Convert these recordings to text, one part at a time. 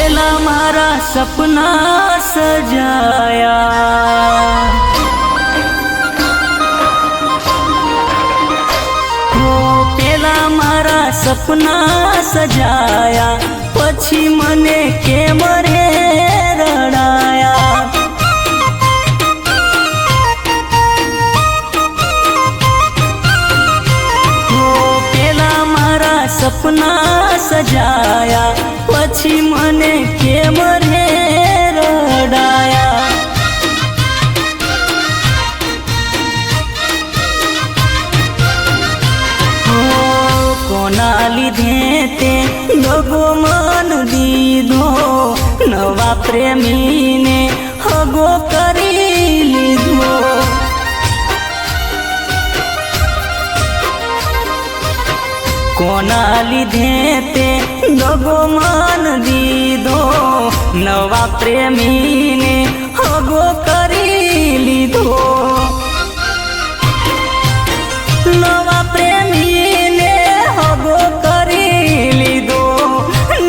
પેલા મારા સપના સજાયા, પેલા મારા સપના સજાયા, પછી મને કેમ રે રડાયા। પેલા મારા સપના સજાયા, પછી મને કેમ રે રડાયા। કોના લીધે તે દગો મન દીધો, નવા પ્રેમીને હગો કરી લીધો। કોના લીધે તે દગો મન દીધો, નવા પ્રેમીને હગો કરી લીધો। નવા પ્રેમીને હગો કરી લીધો,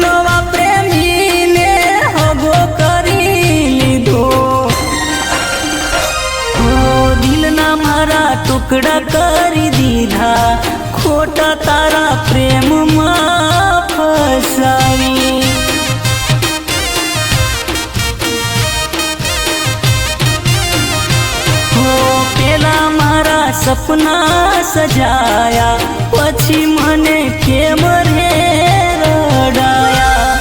નવા પ્રેમીને હગો કરી લીધો। દિલના મારા ટુકડા કરી દીધા, ખોટા તારા પ્રેમમાં ફસાવી। પેલા મારા સપના સજાયા, પછી મને કેમ રે રડાયા।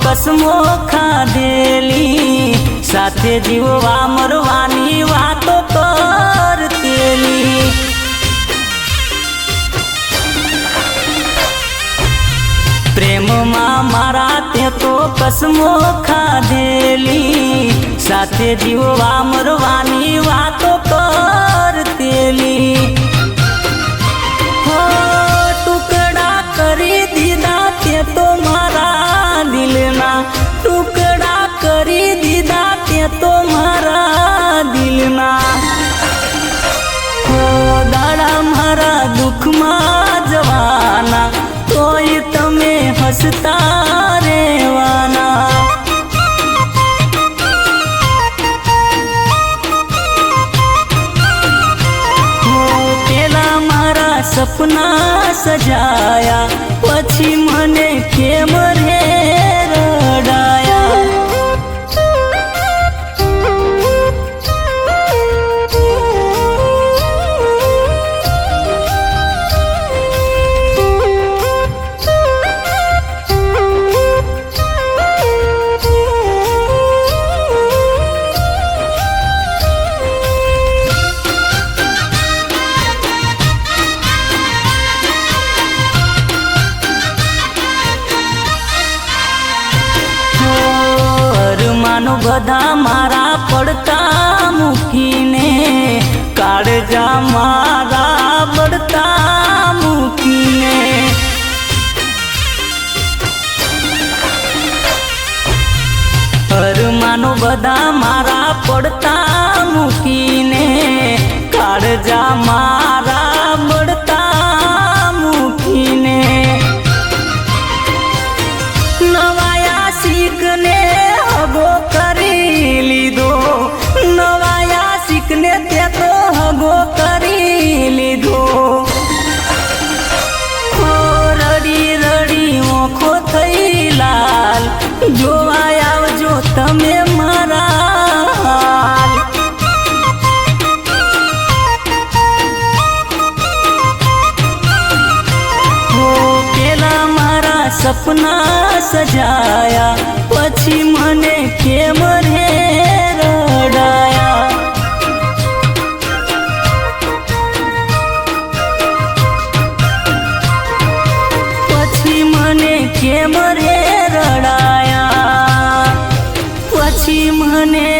કસમો ખાધેલી, સાથે જીવવા મરવાની વાતો કરતેલી। પ્રેમમાં મારા તે તો કસમો ખાધેલી, સાથે જીવવા મરવાની વાતો કરતેલી। ટુકડા કરી દીધા તે તો મારા દિલના, ટુકડા કરી દીધા તે તો મારા દિલના। દાડા મારા દુઃખમાં જવાના, તોય તમે હસતા રહેવાના। પેલા મારા સપના સજાયા, પછી મને કેમ રે રડાયા। બધા મારા પડતા મૂકીને, કાળજા મારા પડતા મૂકીને। અરમાનો બધા મારા પડતા મૂકીને, કાળજા મારા પડતા મૂકીને। નવાયા શીખને હગો કરી લીધો, નવાયા શીખને તે તો હગો કરી લીધો। રડી રડી ઓખો થઈ લાલ, જોવા આવજો તમે મારા હાલ। પેલા મારા સપના સજાયા, પછી મને કેમ રે રડાયા। પછી મને કેમ રે મને